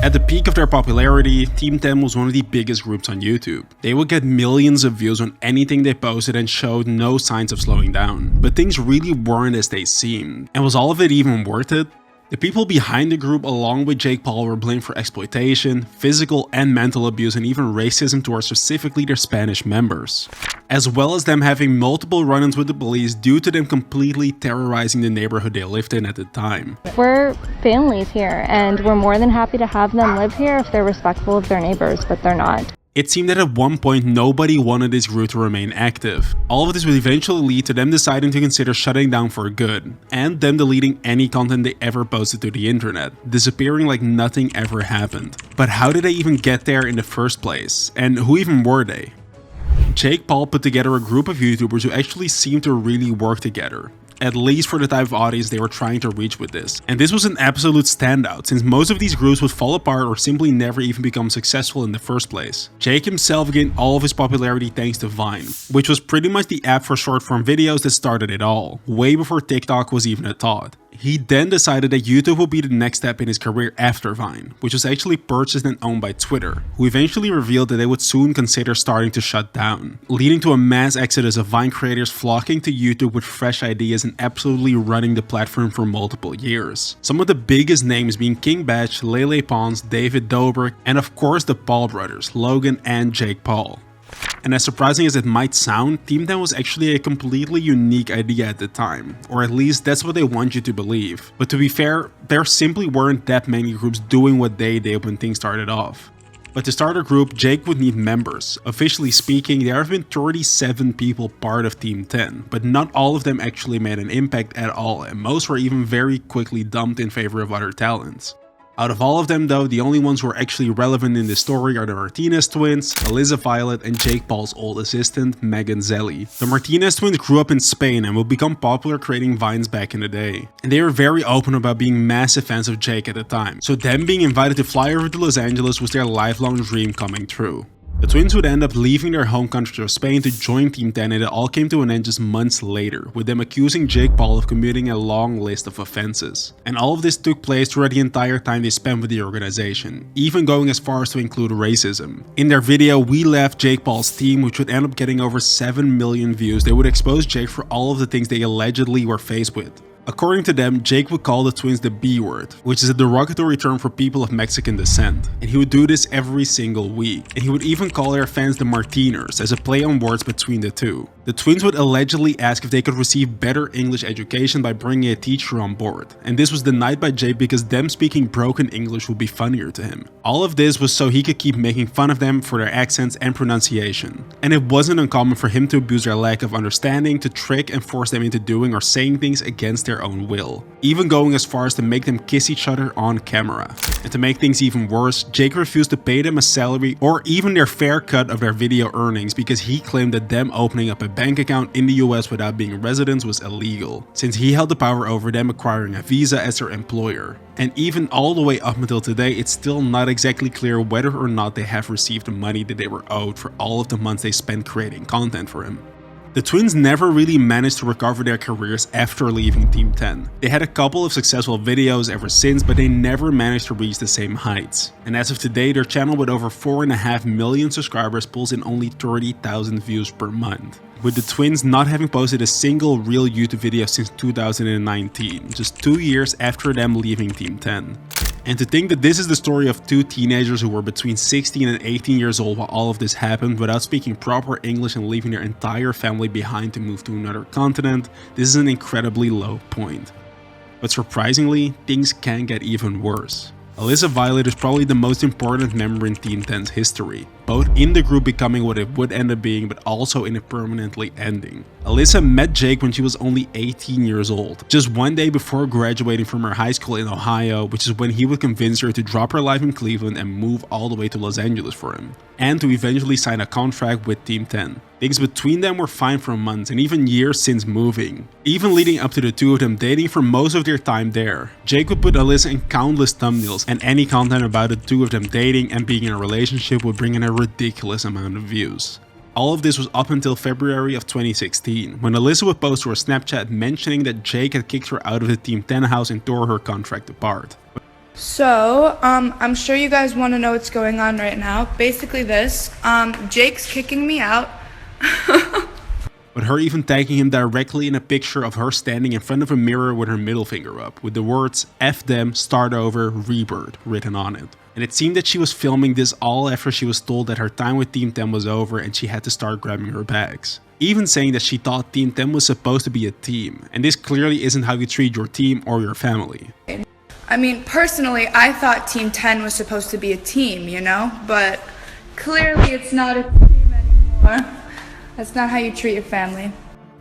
At the peak of their popularity, Team 10 was one of the biggest groups on YouTube. They would get millions of views on anything they posted and showed no signs of slowing down. But things really weren't as they seemed. And was all of it even worth it? The people behind the group along with Jake Paul were blamed for exploitation, physical and mental abuse, and even racism towards specifically their Spanish members. As well as them having multiple run-ins with the police due to them completely terrorizing the neighborhood they lived in at the time. We're families here and we're more than happy to have them live here if they're respectful of their neighbors, but they're not. It seemed that at one point nobody wanted this group to remain active. All of this would eventually lead to them deciding to consider shutting down for good, and them deleting any content they ever posted to the internet, disappearing like nothing ever happened. But how did they even get there in the first place? And who even were they? Jake Paul put together a group of YouTubers who actually seemed to really work together. At least for the type of audience they were trying to reach with this. And this was an absolute standout, since most of these groups would fall apart or simply never even become successful in the first place. Jake himself gained all of his popularity thanks to Vine, which was pretty much the app for short form videos that started it all, way before TikTok was even a thought. He then decided that YouTube would be the next step in his career after Vine, which was actually purchased and owned by Twitter, who eventually revealed that they would soon consider starting to shut down, leading to a mass exodus of Vine creators flocking to YouTube with fresh ideas and absolutely running the platform for multiple years. Some of the biggest names being King Batch, Lele Pons, David Dobrik, and of course the Paul brothers, Logan and Jake Paul. And as surprising as it might sound, Team 10 was actually a completely unique idea at the time, or at least that's what they want you to believe. But to be fair, there simply weren't that many groups doing what they did when things started off. But to start a group, Jake would need members. Officially speaking, there have been 37 people part of Team 10, but not all of them actually made an impact at all, and most were even very quickly dumped in favor of other talents. Out of all of them though, the only ones who are actually relevant in this story are the Martinez twins, Alissa Violet, and Jake Paul's old assistant, Megan Zelly. The Martinez twins grew up in Spain and would become popular creating vines back in the day. And they were very open about being massive fans of Jake at the time, so them being invited to fly over to Los Angeles was their lifelong dream coming true. The twins would end up leaving their home country of Spain to join Team 10, and it all came to an end just months later, with them accusing Jake Paul of committing a long list of offenses. And all of this took place throughout the entire time they spent with the organization, even going as far as to include racism. In their video, We Left Jake Paul's Team, which would end up getting over 7 million views, they would expose Jake for all of the things they allegedly were faced with. According to them, Jake would call the twins the B word, which is a derogatory term for people of Mexican descent, and he would do this every single week. And he would even call their fans the Martiners as a play on words between the two. The twins would allegedly ask if they could receive better English education by bringing a teacher on board, and this was denied by Jake because them speaking broken English would be funnier to him. All of this was so he could keep making fun of them for their accents and pronunciation. And it wasn't uncommon for him to abuse their lack of understanding to trick and force them into doing or saying things against their own will, even going as far as to make them kiss each other on camera. And to make things even worse, Jake refused to pay them a salary or even their fair cut of their video earnings because he claimed that them opening up a bank account in the US without being residents was illegal, since he held the power over them acquiring a visa as their employer. And even all the way up until today, it's still not exactly clear whether or not they have received the money that they were owed for all of the months they spent creating content for him. The twins never really managed to recover their careers after leaving Team 10. They had a couple of successful videos ever since, but they never managed to reach the same heights. And as of today, their channel with over 4.5 million subscribers pulls in only 30,000 views per month, with the twins not having posted a single real YouTube video since 2019, just 2 years after them leaving Team 10. And to think that this is the story of two teenagers who were between 16 and 18 years old while all of this happened without speaking proper English and leaving their entire family behind to move to another continent, this is an incredibly low point. But surprisingly, things can get even worse. Alissa Violet is probably the most important member in Team 10's history, both in the group becoming what it would end up being, but also in it permanently ending. Alissa met Jake when she was only 18 years old, just one day before graduating from her high school in Ohio, which is when he would convince her to drop her life in Cleveland and move all the way to Los Angeles for him, and to eventually sign a contract with Team 10. Things between them were fine for months and even years since moving, even leading up to the two of them dating for most of their time there. Jake would put Alissa in countless thumbnails, and any content about the two of them dating and being in a relationship would bring in a ridiculous amount of views. All of this was up until February of 2016, when Alissa would post to her Snapchat mentioning that Jake had kicked her out of the Team 10 house and tore her contract apart. So, I'm sure you guys want to know what's going on right now. Basically this, Jake's kicking me out. With her even tagging him directly in a picture of her standing in front of a mirror with her middle finger up, with the words "F them, start over, rebirth" written on it. And it seemed that she was filming this all after she was told that her time with Team 10 was over and she had to start grabbing her bags. Even saying that she thought Team 10 was supposed to be a team, and this clearly isn't how you treat your team or your family. I mean, personally, I thought Team 10 was supposed to be a team, you know? But clearly it's not a team anymore. That's not how you treat your family.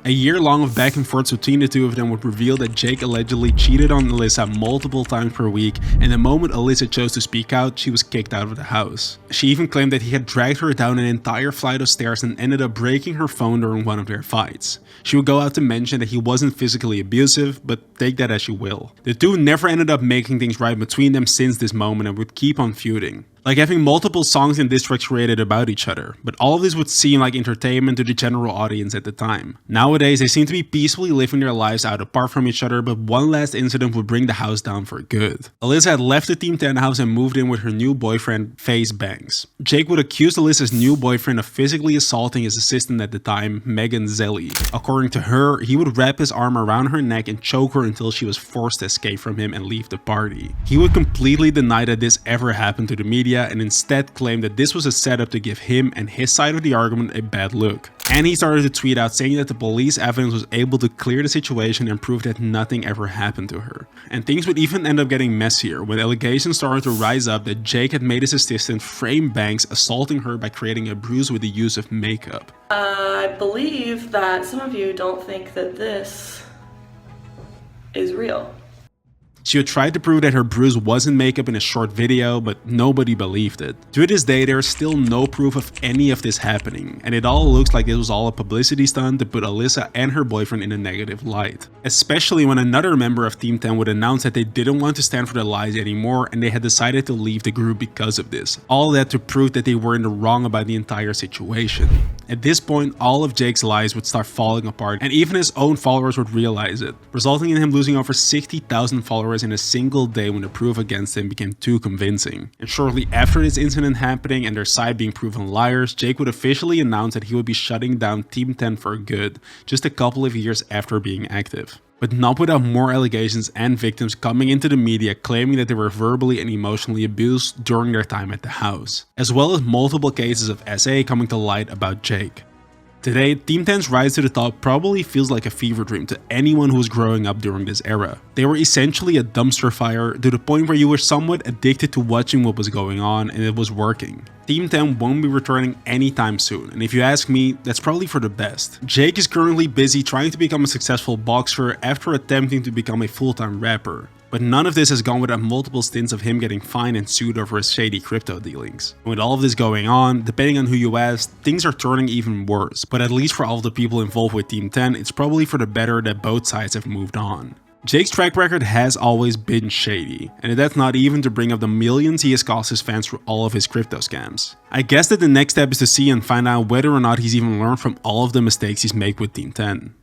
A year long of back and forth between the two of them would reveal that Jake allegedly cheated on Alissa multiple times per week, and the moment Alissa chose to speak out, she was kicked out of the house. She even claimed that he had dragged her down an entire flight of stairs and ended up breaking her phone during one of their fights. She would go out to mention that he wasn't physically abusive, but take that as you will. The two never ended up making things right between them since this moment and would keep on feuding. Like having multiple songs and diss tracks created about each other, but all of this would seem like entertainment to the general audience at the time. Nowadays, they seem to be peacefully living their lives out apart from each other, but one last incident would bring the house down for good. Alissa had left the Team 10 house and moved in with her new boyfriend, FaZe Banks. Jake would accuse Alissa's new boyfriend of physically assaulting his assistant at the time, Megan Zelly. According to her, he would wrap his arm around her neck and choke her until she was forced to escape from him and leave the party. He would completely deny that this ever happened to the media and instead claimed that this was a setup to give him and his side of the argument a bad look. And he started to tweet out saying that the police evidence was able to clear the situation and prove that nothing ever happened to her. And things would even end up getting messier when allegations started to rise up that Jake had made his assistant frame Banks assaulting her by creating a bruise with the use of makeup. I believe that some of you don't think that this is real. She would try to prove that her bruise wasn't makeup in a short video, but nobody believed it. To this day, there is still no proof of any of this happening, and it all looks like it was all a publicity stunt to put Alissa and her boyfriend in a negative light. Especially when another member of Team 10 would announce that they didn't want to stand for the lies anymore and they had decided to leave the group because of this. All that to prove that they were in the wrong about the entire situation. At this point, all of Jake's lies would start falling apart, and even his own followers would realize it, resulting in him losing over 60,000 followers in a single day when the proof against him became too convincing. And shortly after this incident happening and their side being proven liars, Jake would officially announce that he would be shutting down Team 10 for good, just a couple of years after being active. But not without more allegations and victims coming into the media claiming that they were verbally and emotionally abused during their time at the house, as well as multiple cases of SA coming to light about Jake. Today, Team 10's rise to the top probably feels like a fever dream to anyone who was growing up during this era. They were essentially a dumpster fire to the point where you were somewhat addicted to watching what was going on, and it was working. Team 10 won't be returning anytime soon, and if you ask me, that's probably for the best. Jake is currently busy trying to become a successful boxer after attempting to become a full-time rapper. But none of this has gone without multiple stints of him getting fined and sued over his shady crypto dealings. And with all of this going on, depending on who you ask, things are turning even worse. But at least for all of the people involved with Team 10, it's probably for the better that both sides have moved on. Jake's track record has always been shady, and that's not even to bring up the millions he has cost his fans through all of his crypto scams. I guess that the next step is to see and find out whether or not he's even learned from all of the mistakes he's made with Team 10.